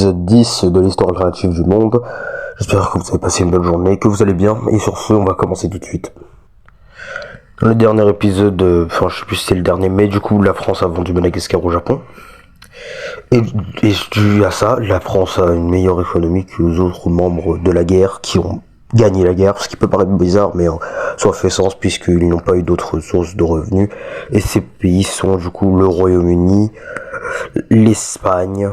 Épisode 10 de l'histoire alternative du monde. J'espère que vous avez passé une bonne journée, que vous allez bien, et sur ce, on va commencer tout de suite. Dans le dernier épisode, je sais plus si c'est le dernier, mais du coup, la France a vendu Madagascar au Japon. Et dû à ça, la France a une meilleure économie que les autres membres de la guerre qui ont gagné la guerre, ce qui peut paraître bizarre, mais ça fait sens puisqu'ils n'ont pas eu d'autres sources de revenus. Et ces pays sont du coup le Royaume-Uni, l'Espagne,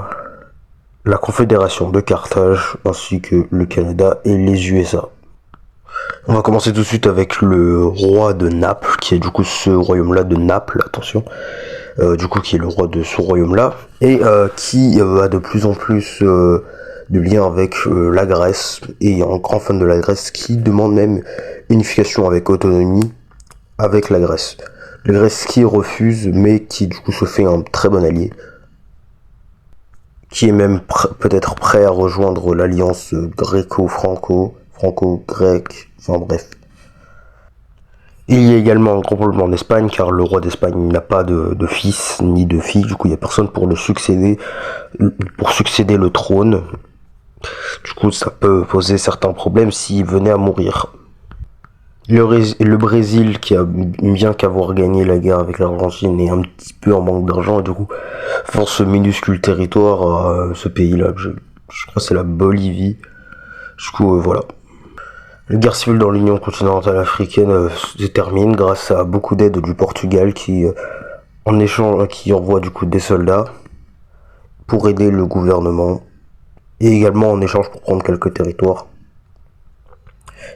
la Confédération de Carthage, ainsi que le Canada et les USA. On va commencer tout de suite avec le roi de Naples, qui est du coup ce royaume-là de Naples, attention, du coup qui est le roi de ce royaume-là, et qui a de plus en plus de liens avec la Grèce, et un grand fan de la Grèce, qui demande même unification avec autonomie avec la Grèce. La Grèce qui refuse, mais qui du coup se fait un très bon allié, qui est même peut-être prêt à rejoindre l'alliance franco-grecque, enfin bref. Il y a également un grand problème en Espagne, car le roi d'Espagne n'a pas de fils ni de fille, du coup il n'y a personne pour succéder le trône. Du coup ça peut poser certains problèmes s'il venait à mourir. Le Brésil, qui a bien qu'avoir gagné la guerre avec l'Argentine, est un petit peu en manque d'argent, et du coup force ce minuscule territoire à ce pays-là, je crois que c'est la Bolivie. Du coup voilà. La guerre civile dans l'Union continentale africaine se termine grâce à beaucoup d'aide du Portugal qui envoie du coup des soldats pour aider le gouvernement et également en échange pour prendre quelques territoires.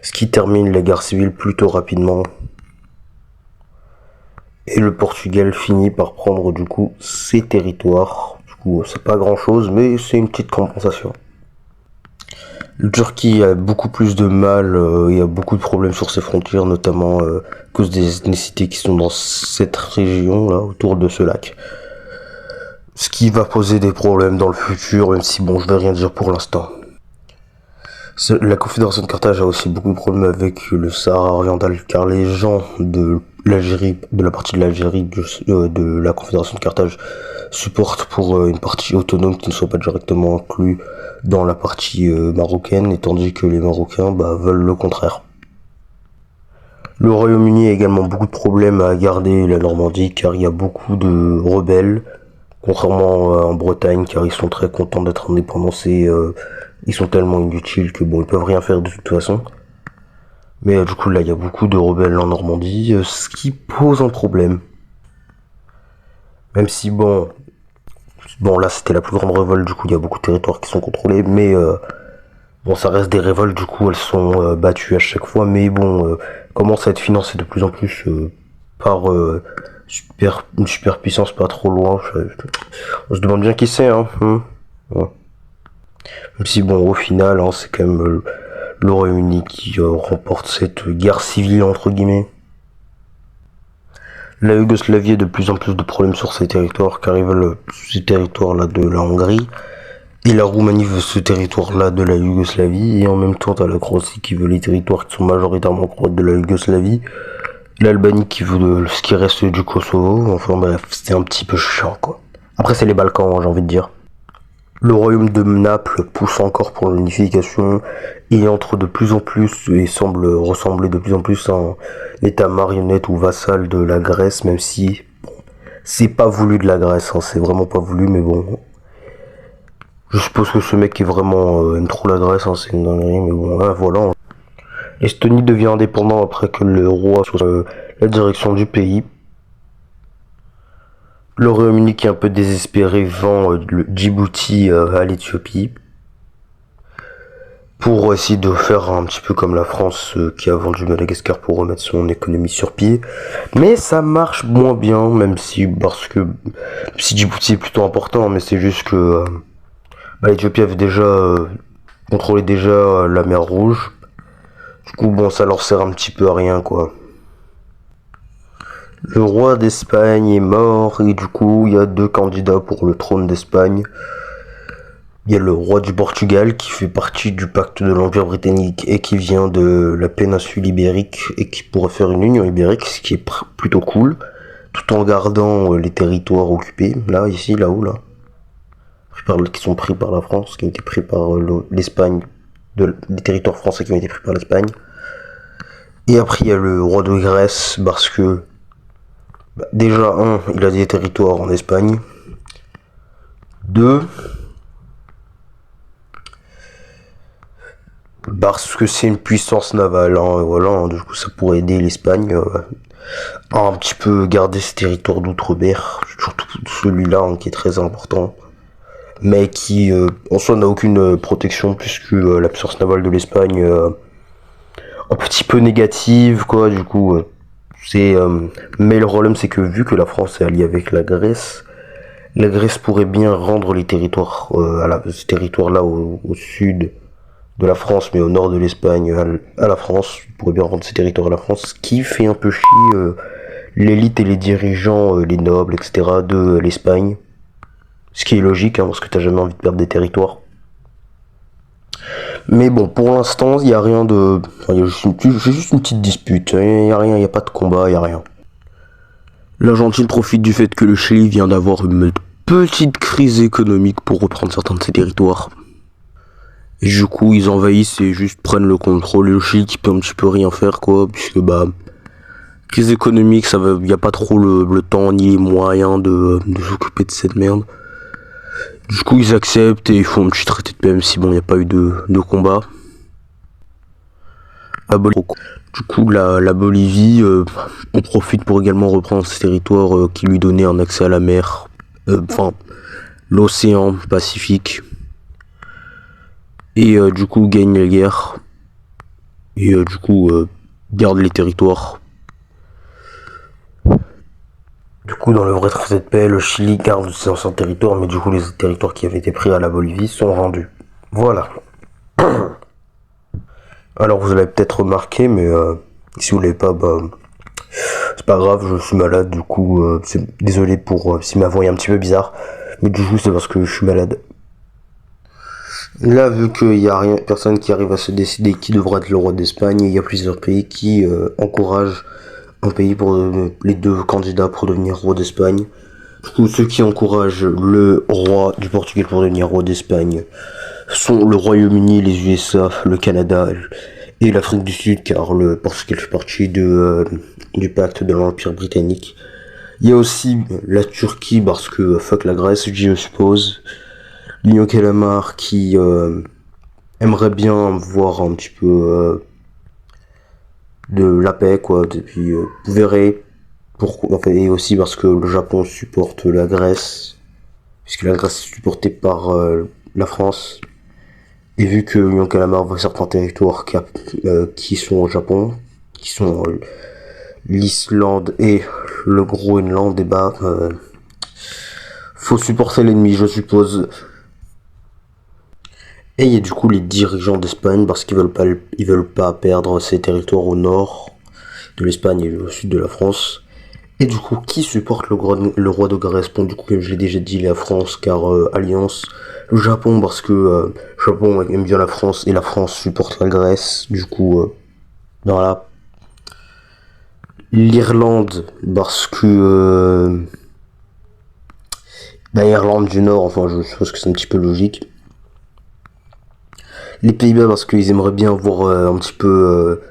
Ce qui termine la guerre civile plutôt rapidement. Et le Portugal finit par prendre du coup ses territoires. Du coup c'est pas grand chose, mais c'est une petite compensation. La Turquie a beaucoup plus de mal, il y a beaucoup de problèmes sur ses frontières, notamment à cause des ethnicités qui sont dans cette région là, autour de ce lac. Ce qui va poser des problèmes dans le futur, même si bon, je vais rien dire pour l'instant. La Confédération de Carthage a aussi beaucoup de problèmes avec le Sahara oriental, car les gens de l'Algérie, de la partie de l'Algérie de la Confédération de Carthage, supportent pour une partie autonome qui ne soit pas directement inclus dans la partie marocaine, et tandis que les Marocains veulent le contraire. Le Royaume-Uni a également beaucoup de problèmes à garder la Normandie, car il y a beaucoup de rebelles, contrairement en Bretagne, car ils sont très contents d'être indépendants, et ils sont tellement inutiles que bon, ils peuvent rien faire de toute façon. Mais du coup là, il y a beaucoup de rebelles en Normandie, ce qui pose un problème. Même si bon là c'était la plus grande révolte, du coup il y a beaucoup de territoires qui sont contrôlés, mais ça reste des révoltes, du coup elles sont battues à chaque fois, mais commence à être financé de plus en plus par une superpuissance pas trop loin. On se demande bien qui c'est, hein. Ouais. Même si au final, c'est quand même le Royaume-Uni qui remporte cette guerre civile entre guillemets. La Yougoslavie a de plus en plus de problèmes sur ces territoires, car ils veulent ces territoires-là de la Hongrie, et la Roumanie veut ce territoire-là de la Yougoslavie, et en même temps t'as la Croatie qui veut les territoires qui sont majoritairement croates de la Yougoslavie, l'Albanie qui veut ce qui reste du Kosovo. Enfin bref, c'est un petit peu chiant quoi. Après c'est les Balkans, j'ai envie de dire. Le royaume de Naples pousse encore pour l'unification et entre de plus en plus et semble ressembler de plus en plus à un état marionnette ou vassal de la Grèce, même si c'est pas voulu de la Grèce, c'est vraiment pas voulu, mais bon. Je suppose que ce mec est vraiment aime trop la Grèce, c'est une dinguerie, mais voilà. L'Estonie devient indépendant après que le roi soit la direction du pays. Le Royaume-Uni, qui est un peu désespéré, vend le Djibouti à l'Éthiopie pour essayer de faire un petit peu comme la France qui a vendu Madagascar pour remettre son économie sur pied. Mais ça marche moins bien, même si Djibouti est plutôt important, mais c'est juste que l'Éthiopie avait déjà contrôlé la mer Rouge. Du coup ça leur sert un petit peu à rien quoi. Le roi d'Espagne est mort et du coup il y a deux candidats pour le trône d'Espagne. Il y a le roi du Portugal qui fait partie du pacte de l'Empire britannique et qui vient de la péninsule ibérique et qui pourrait faire une union ibérique, ce qui est plutôt cool, tout en gardant les territoires occupés, là, ici, là-haut, là. qui sont pris par la France, qui ont été pris par l'Espagne, les territoires français qui ont été pris par l'Espagne. Et après il y a le roi de Grèce parce que déjà il a des territoires en Espagne. 2, parce que c'est une puissance navale, voilà, du coup ça pourrait aider l'Espagne à un petit peu garder ses territoires d'outre-mer, surtout celui-là qui est très important, mais qui en soi n'a aucune protection puisque la puissance navale de l'Espagne un petit peu négative, quoi, du coup mais le problème c'est que vu que la France est alliée avec la Grèce pourrait bien rendre les territoires ce territoire-là au sud de la France, mais au nord de l'Espagne à la France, pourrait bien rendre ces territoires à la France, ce qui fait un peu chier l'élite et les dirigeants, les nobles, etc. de l'Espagne. Ce qui est logique, parce que t'as jamais envie de perdre des territoires. Mais bon, pour l'instant, il n'y a rien de... Il y a juste une petite dispute, il n'y a rien, il n'y a pas de combat, il n'y a rien. L'Argentine profite du fait que le Chili vient d'avoir une petite crise économique pour reprendre certains de ses territoires. Et du coup, ils envahissent et juste prennent le contrôle. Le Chili qui peut un petit peu rien faire, quoi, puisque crise économique, y a pas trop le temps ni les moyens de s'occuper de cette merde. Du coup, ils acceptent et ils font un petit traité de paix, même si il n'y a pas eu de combat. Du coup, la Bolivie, on profite pour également reprendre ce territoire qui lui donnait un accès à la mer, l'océan Pacifique. Et du coup, gagne la guerre. Et du coup, garde les territoires. Du coup, dans le vrai traité de paix, le Chili garde ses anciens territoires, mais du coup, les territoires qui avaient été pris à la Bolivie sont rendus. Voilà. Alors, vous l'avez peut-être remarqué, mais si vous l'avez pas, c'est pas grave, je suis malade, du coup, désolé pour si ma voix est un petit peu bizarre, mais du coup, c'est parce que je suis malade. Là, vu qu'il y a personne qui arrive à se décider qui devra être le roi d'Espagne, il y a plusieurs pays qui encouragent un pays pour les deux candidats pour devenir roi d'Espagne. Du coup, ceux qui encouragent le roi du Portugal pour devenir roi d'Espagne sont le Royaume-Uni, les USA, le Canada et l'Afrique du Sud, car le Portugal fait partie du pacte de l'Empire britannique. Il y a aussi la Turquie, parce que fuck la Grèce, je suppose. L'Union Calamar qui aimerait bien voir un petit peu de la paix, quoi. Et puis vous verrez pourquoi. Et aussi parce que le Japon supporte la Grèce, puisque la Grèce est supportée par la France. Et vu que l'Union Calamar voit certains territoires qui sont au Japon, qui sont l'Islande et le Groenland, faut supporter l'ennemi, je suppose. Et il y a du coup les dirigeants d'Espagne parce qu'ils veulent pas perdre ces territoires au nord de l'Espagne et au sud de la France. Et du coup, qui supporte le roi de Grèce? Bon, du coup, comme je l'ai déjà dit, la France, car alliance. Le Japon, parce que le Japon aime bien la France et la France supporte la Grèce. Du coup, voilà. L'Irlande, parce que Irlande du Nord, enfin, je suppose que c'est un petit peu logique. Les Pays-Bas, parce qu'ils aimeraient bien voir un petit peu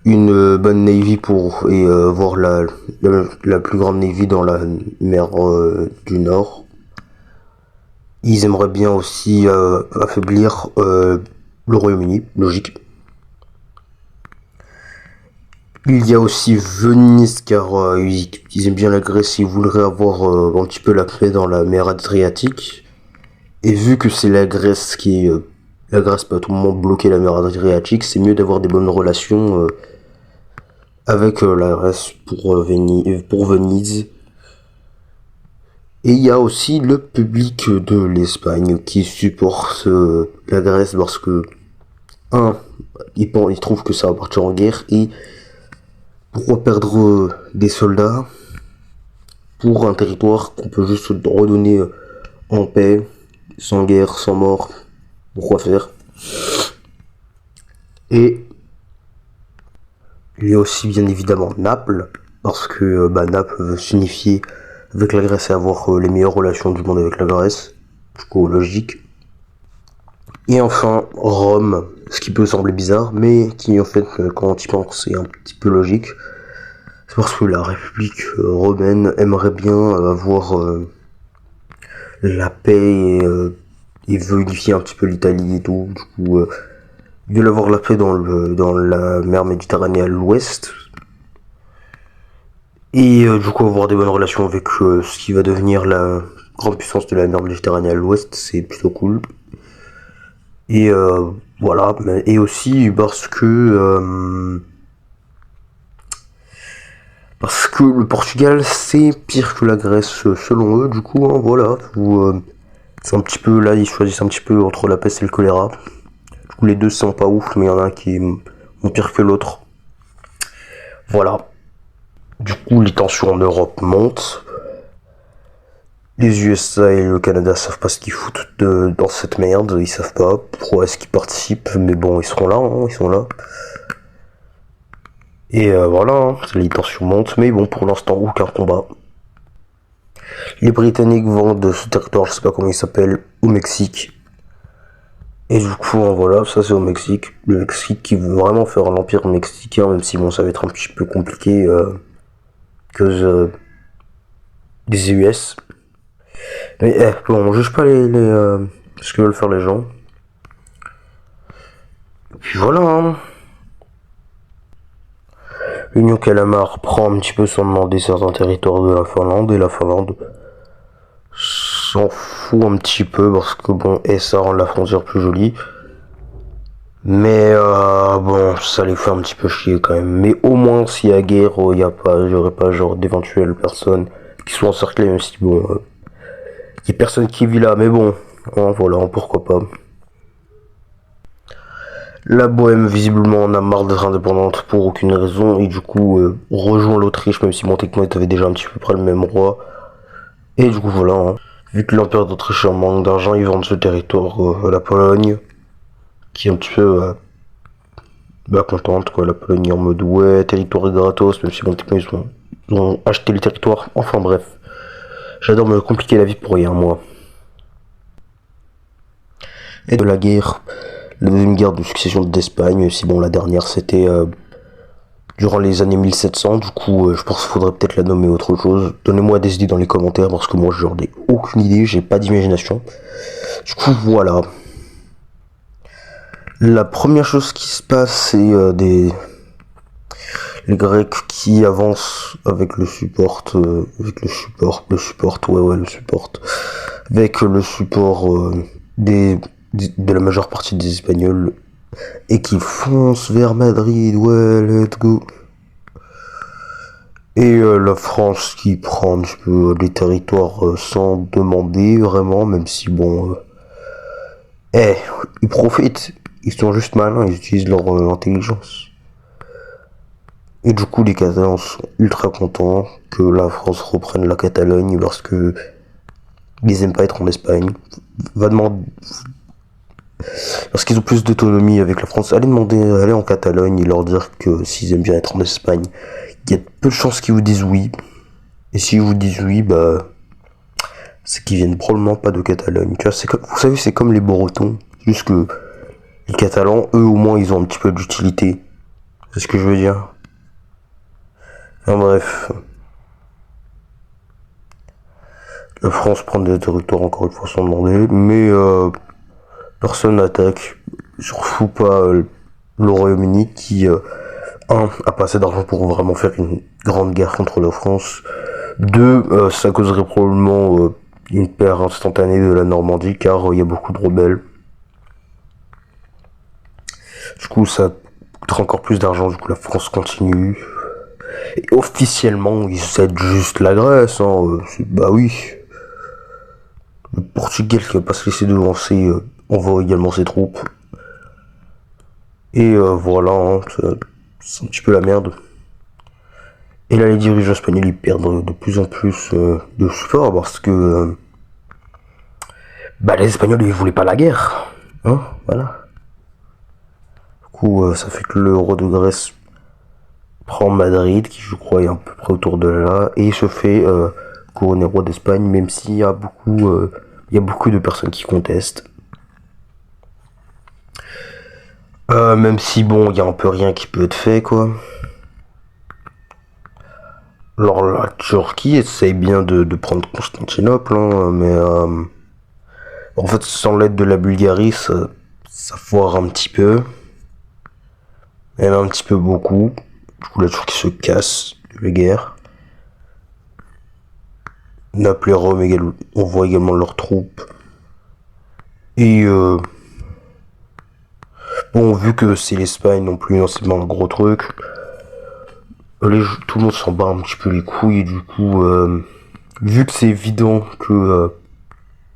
une bonne navy et voir la plus grande navy dans la mer du Nord. Ils aimeraient bien aussi affaiblir le Royaume-Uni, logique. Il y a aussi Venise, car ils aiment bien la Grèce, ils voudraient avoir un petit peu la paix dans la mer Adriatique. Et vu que c'est la Grèce la Grèce peut à tout moment bloquer la mer Adriatique, c'est mieux d'avoir des bonnes relations avec la Grèce pour Venise. Et il y a aussi le public de l'Espagne qui supporte la Grèce parce que ils trouvent que ça va partir en guerre, et pourquoi perdre des soldats pour un territoire qu'on peut juste redonner en paix, sans guerre, sans mort? Pourquoi faire? Et il y a aussi bien évidemment Naples, parce que Naples veut s'unifier avec la Grèce et avoir les meilleures relations du monde avec la Grèce. du coup logique. Et enfin Rome, ce qui peut sembler bizarre, mais qui en fait quand on y pense c'est un petit peu logique. C'est parce que la République romaine aimerait bien avoir la paix et veut unifier un petit peu l'Italie et tout. Du coup, ils veulent avoir la paix dans la mer Méditerranée à l'ouest. Et du coup, avoir des bonnes relations avec ce qui va devenir la grande puissance de la mer Méditerranée à l'ouest, c'est plutôt cool. Et voilà, et aussi parce que le Portugal c'est pire que la Grèce selon eux, du coup, hein, voilà. C'est un petit peu là, ils choisissent un petit peu entre la peste et le choléra. Du coup, les deux sont pas ouf, mais il y en a un qui est pire que l'autre. Voilà. Du coup, les tensions en Europe montent. Les USA et le Canada savent pas ce qu'ils foutent dans cette merde, ils savent pas pourquoi est-ce qu'ils participent, mais bon, ils seront là, hein, ils sont là. Et voilà, hein, les tensions montent, mais bon, pour l'instant, aucun combat. Les Britanniques vendent ce territoire, je sais pas comment il s'appelle, au Mexique. Et du coup, voilà, ça c'est au Mexique. Le Mexique qui veut vraiment faire l'empire mexicain, même si bon, ça va être un petit peu compliqué que des US. Mais bon, on juge pas ce que veulent faire les gens. Et puis voilà, hein. L'Union Calamar prend un petit peu sans demander certains territoires de la Finlande, et la Finlande s'en fout un petit peu parce que bon, et ça rend la frontière plus jolie. Mais bon, ça les fait un petit peu chier quand même. Mais au moins, s'il y a guerre, il y aurait pas genre d'éventuelles personnes qui sont encerclées, même si bon, il y a personne qui vit là. Mais bon, hein, voilà, pourquoi pas. La Bohème, visiblement, en a marre d'être indépendante pour aucune raison, et du coup, rejoint l'Autriche, même si bon, techniquement, ils avaient déjà un petit peu près le même roi. Et du coup, voilà, hein. Vu que l'Empire d'Autriche est en manque d'argent, ils vendent ce territoire à la Pologne, qui est un petit peu contente, quoi. La Pologne est en mode, ouais, territoire gratos, même si bon, techniquement, ils ont acheté le territoire. Enfin bref, j'adore me compliquer la vie pour rien, moi. Et de la guerre, la deuxième guerre de succession d'Espagne, si bon, la dernière c'était durant les années 1700, du coup, je pense qu'il faudrait peut-être la nommer autre chose. Donnez-moi des idées dans les commentaires, parce que moi, j'en ai aucune idée, j'ai pas d'imagination. Du coup, voilà. La première chose qui se passe, c'est les Grecs qui avancent avec le support, avec le support, avec le support de la majeure partie des Espagnols, et qui foncent vers Madrid, ouais, let's go. Et la France qui prend un petit peu les territoires sans demander vraiment, même si bon, ils profitent, ils sont juste malins, ils utilisent leur intelligence. Et du coup, les Catalans sont ultra contents que la France reprenne la Catalogne parce que ils aiment pas être en Espagne. Va demander, parce qu'ils ont plus d'autonomie avec la France. Allez en Catalogne et leur dire que s'ils aiment bien être en Espagne, il y a peu de chances qu'ils vous disent oui. Et s'ils vous disent oui, bah, c'est qu'ils viennent probablement pas de Catalogne. Tu vois, vous savez, c'est comme les Bretons. Juste que les Catalans, eux, au moins, ils ont un petit peu d'utilité. C'est ce que je veux dire. Enfin, bref. La France prend des territoires encore une fois sans demander, mais personne n'attaque. Surtout pas le Royaume-Uni qui, a pas assez d'argent pour vraiment faire une grande guerre contre la France. Deux, ça causerait probablement une perte instantanée de la Normandie car il y a beaucoup de rebelles. Du coup, ça coûtera encore plus d'argent. Du coup, la France continue. Et officiellement, ils cèdent juste la Grèce. Hein. Bah oui. Le Portugal qui va pas se laisser devancer envoie également ses troupes. Et voilà, hein, c'est un petit peu la merde. Et là, les dirigeants espagnols ils perdent de plus en plus de support parce que les Espagnols ils voulaient pas la guerre. Hein, voilà. Du coup, ça fait que le roi de Grèce prend Madrid, qui je crois est à peu près autour de là, et se fait couronner roi d'Espagne, même s'il y a Il y a beaucoup de personnes qui contestent. Même si bon, il y a un peu rien qui peut être fait, quoi. Alors la Turquie essaye bien de prendre Constantinople, hein, mais en fait sans l'aide de la Bulgarie, ça foire un petit peu. Même un petit peu beaucoup. Du coup la Turquie se casse de la guerre. Naples et Rome envoient également leurs troupes. Et bon, vu que c'est l'Espagne non plus, non, c'est pas un gros truc. Tout le monde s'en bat un petit peu les couilles, et du coup, vu que c'est évident que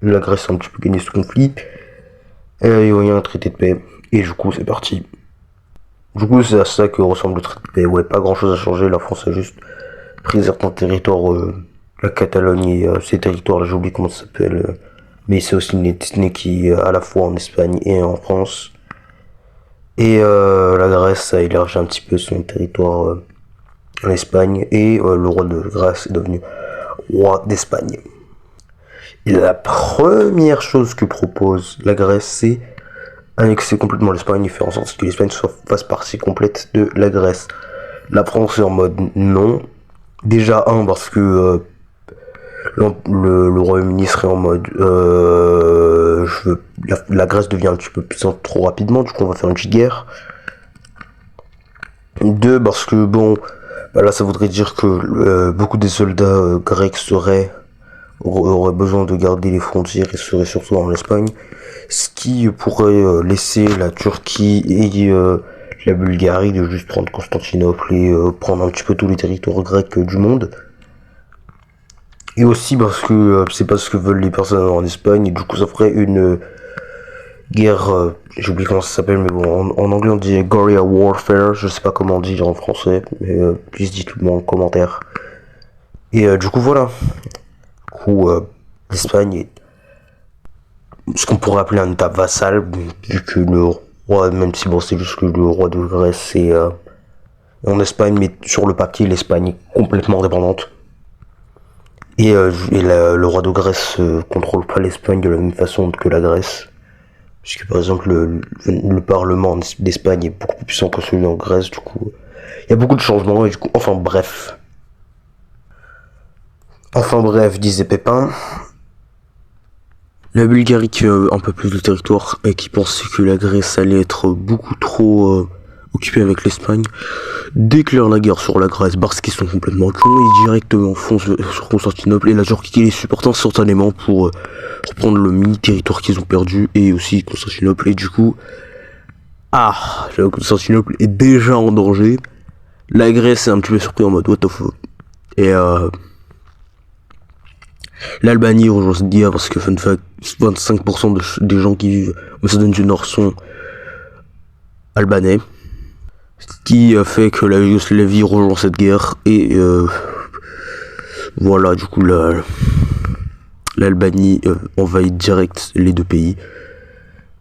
la Grèce a un petit peu gagné ce conflit, il y a un traité de paix, et du coup, c'est parti. Du coup, c'est à ça que ressemble le traité de paix. Ouais, pas grand chose à changer, la France a juste pris certains territoires, la Catalogne et ces territoires-là, j'ai oublié comment ça s'appelle, mais c'est aussi une ethnie qui est à la fois en Espagne et en France. Et la Grèce a élargi un petit peu son territoire en Espagne, et le roi de Grèce est devenu roi d'Espagne. Et la première chose que propose la Grèce, c'est annexer complètement l'Espagne et faire en sorte que l'Espagne fasse partie complète de la Grèce. La France est en mode non. Déjà, parce que le Royaume-Uni serait en mode la Grèce devient un petit peu puissante trop rapidement, du coup on va faire une petite guerre. 2, parce que bon, bah là ça voudrait dire que beaucoup des soldats grecs auraient besoin de garder les frontières et seraient surtout en Espagne, ce qui pourrait laisser la Turquie et la Bulgarie de juste prendre Constantinople et prendre un petit peu tous les territoires grecs du monde. Et aussi parce que c'est pas ce que veulent les personnes en Espagne, et du coup ça ferait une guerre, j'ai oublié comment ça s'appelle, mais bon, en anglais on dit guerrilla warfare, je sais pas comment dire en français, mais please dites-le en commentaire. Et du coup voilà, du coup l'Espagne est ce qu'on pourrait appeler un état vassal, vu que le roi, même si bon c'est juste que le roi de Grèce est en Espagne, mais sur le papier l'Espagne est complètement indépendante. Et le roi de Grèce contrôle pas l'Espagne de la même façon que la Grèce. Puisque par exemple le parlement d'Espagne est beaucoup plus puissant que celui en Grèce, du coup il y a beaucoup de changements, et du coup enfin bref, disait Pépin. La Bulgarie qui a un peu plus de territoire et qui pensait que la Grèce allait être beaucoup trop occupée avec l'Espagne, déclare la guerre sur la Grèce parce qu'ils sont complètement cons et directement foncent sur Constantinople, et la Turquie les supporte instantanément pour reprendre le mini-territoire qu'ils ont perdu et aussi Constantinople. Et du coup, Constantinople est déjà en danger. La Grèce est un petit peu surpris en mode what the fuck. Et l'Albanie rejoint cette guerre parce que, fun fact, 25% des gens qui vivent au Macédoine du Nord sont albanais. Ce qui fait que la Yougoslavie rejoint cette guerre, et voilà, du coup l'Albanie envahit direct les deux pays.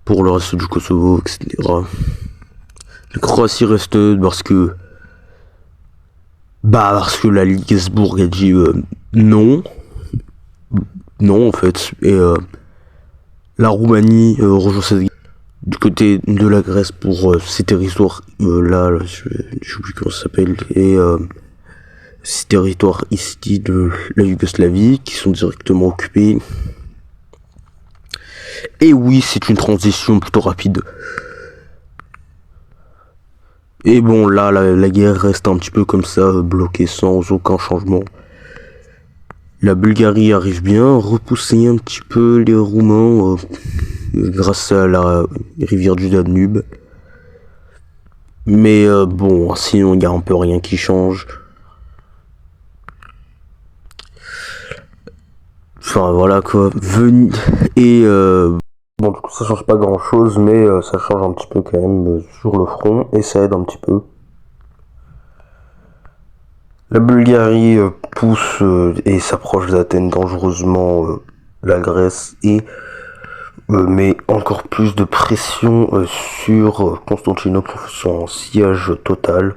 Pour le reste du Kosovo, etc. La Croatie reste parce que la Ligue Hesbourg a dit non en fait, et la Roumanie rejoint cette guerre du côté de la Grèce pour ces territoires là, je sais plus comment ça s'appelle, et ces territoires ici de la Yougoslavie qui sont directement occupés. Et oui, c'est une transition plutôt rapide. Et bon, là, la guerre reste un petit peu comme ça, bloquée sans aucun changement. La Bulgarie arrive bien à repousser un petit peu les Roumains grâce à la rivière du Danube. Mais bon, sinon, il n'y a un peu rien qui change. Enfin, voilà quoi. Et bon, du coup, ça change pas grand chose, mais ça change un petit peu quand même sur le front, et ça aide un petit peu. La Bulgarie pousse et s'approche d'Athènes dangereusement la Grèce, et met encore plus de pression sur Constantinople sur un siège total.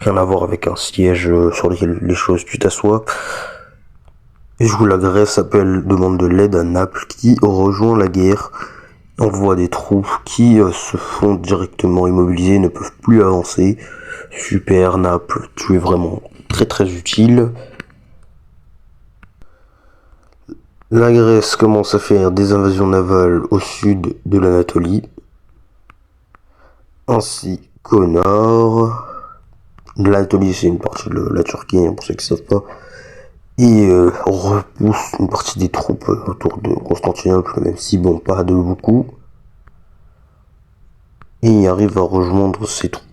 Rien à voir avec un siège sur lequel les choses tu t'assois. Et du coup, la Grèce demande de l'aide à Naples qui rejoint la guerre. On voit des troupes qui se font directement immobiliser, ne peuvent plus avancer. Super, Naples, tu es vraiment très très utile. La Grèce commence à faire des invasions navales au sud de l'Anatolie, ainsi qu'au nord. L'Anatolie, c'est une partie de la Turquie, pour ceux qui ne savent pas. Et repousse une partie des troupes autour de Constantinople, même si bon, pas de beaucoup. Et il arrive à rejoindre ses troupes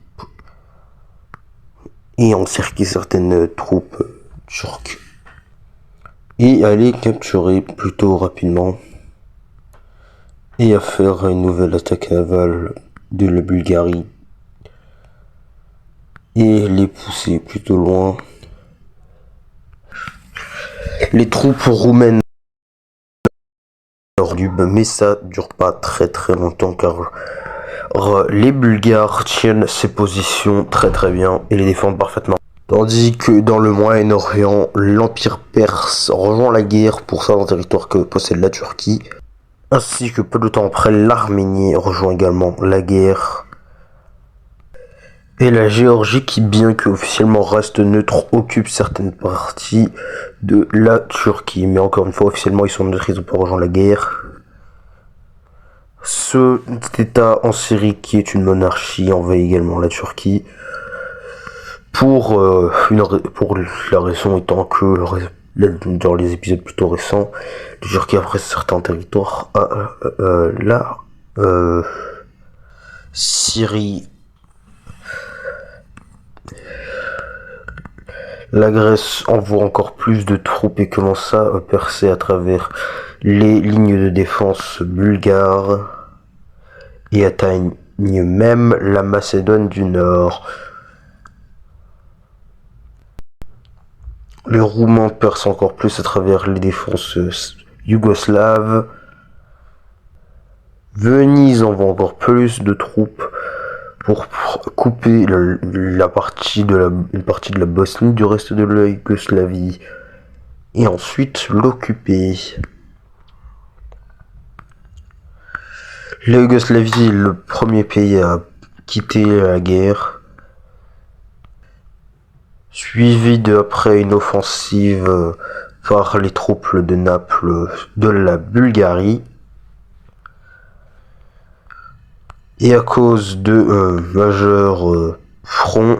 et encercler certaines troupes turques et à les capturer plutôt rapidement et à faire une nouvelle attaque navale de la Bulgarie et les pousser plutôt loin. Les troupes roumaines mais ça dure pas très très longtemps car les Bulgares tiennent ces positions très très bien et les défendent parfaitement. Tandis que dans le Moyen-Orient, l'Empire perse rejoint la guerre pour certains territoires que possède la Turquie, ainsi que peu de temps après, l'Arménie rejoint également la guerre. Et la Géorgie, qui bien que officiellement reste neutre, occupe certaines parties de la Turquie. Mais encore une fois, officiellement, ils sont neutres, ils n'ont pas rejoint la guerre. Cet état en Syrie, qui est une monarchie, envahit également la Turquie. Pour la raison étant que, dans les épisodes plutôt récents, la Turquie a pris certains territoires à la Syrie. La Grèce envoie encore plus de troupes et commence à percer à travers les lignes de défense bulgares et atteigne même la Macédoine du Nord. Les Roumains percent encore plus à travers les défenses yougoslaves. Venise envoie encore plus de troupes pour couper une partie de la Bosnie du reste de la Yougoslavie et ensuite l'occuper. La Yougoslavie est le premier pays à quitter la guerre, suivi après une offensive par les troupes de Naples de la Bulgarie. Et à cause de majeurs fronts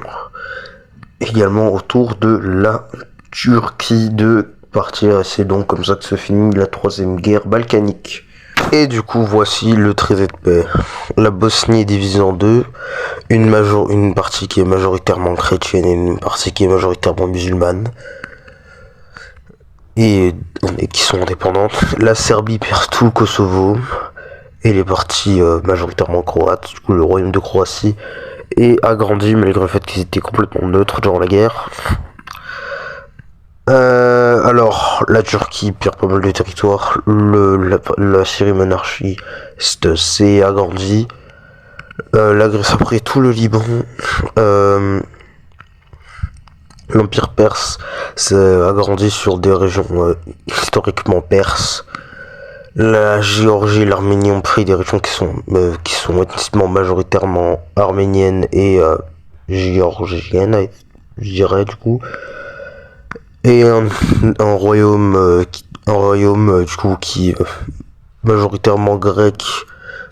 également autour de la Turquie de partir. Et c'est donc comme ça que se finit la troisième guerre balkanique. Et du coup, voici le traité de paix. La Bosnie est divisée en deux. Une partie qui est majoritairement chrétienne et une partie qui est majoritairement musulmane. Et qui sont indépendantes. La Serbie perd tout le Kosovo. Et les parties majoritairement croates, du coup le royaume de Croatie, est agrandi malgré le fait qu'ils étaient complètement neutres durant la guerre. Alors, la Turquie perd pas mal de territoire, la Syrie monarchiste s'est agrandie, la Grèce après tout le Liban, l'Empire perse s'est agrandi sur des régions historiquement perses. La Géorgie et l'Arménie ont pris des régions qui sont ethniquement majoritairement arméniennes et géorgiennes, je dirais du coup. Et un royaume du coup qui est majoritairement grec,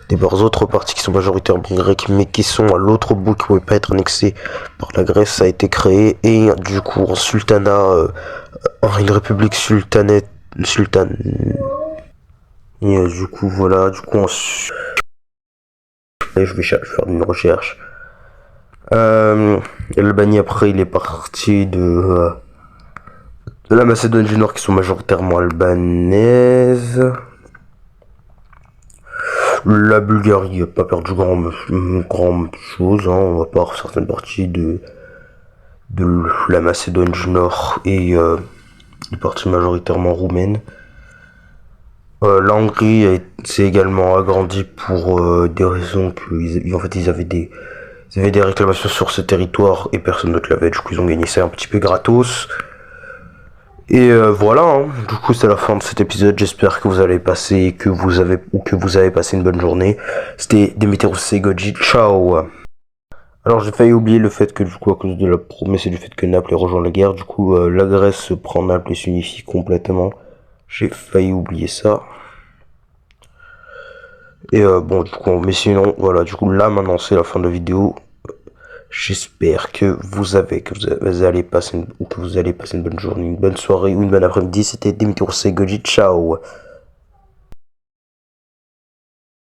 des autres parties qui sont majoritairement grecques mais qui sont à l'autre bout, qui ne pouvaient pas être annexées par la Grèce, a été créé. Et du coup en sultanat, une république sultane. Et du coup voilà, je vais faire une recherche. L'Albanie après il est parti de la Macédoine du Nord qui sont majoritairement albanaises. La Bulgarie n'a pas perdu grand chose, hein, à part certaines parties de la Macédoine du Nord et des parties majoritairement roumaines. La Hongrie s'est également agrandie pour des raisons ils avaient des réclamations sur ce territoire et personne ne te l'avait, du coup ils ont gagné ça un petit peu gratos. Et voilà, hein. Du coup c'est la fin de cet épisode, j'espère que vous allez passer, que vous avez passé une bonne journée. C'était Demeteros et Goji, ciao. Alors j'ai failli oublier le fait que du coup à cause de la promesse et du fait que Naples ait rejoint la guerre, du coup la Grèce prend Naples et s'unifie complètement. J'ai failli oublier ça. Et bon du coup, mais sinon voilà, du coup là maintenant c'est la fin de la vidéo. J'espère que vous allez passer une bonne journée, une bonne soirée ou une bonne après-midi. C'était Demeteros et Goji, ciao.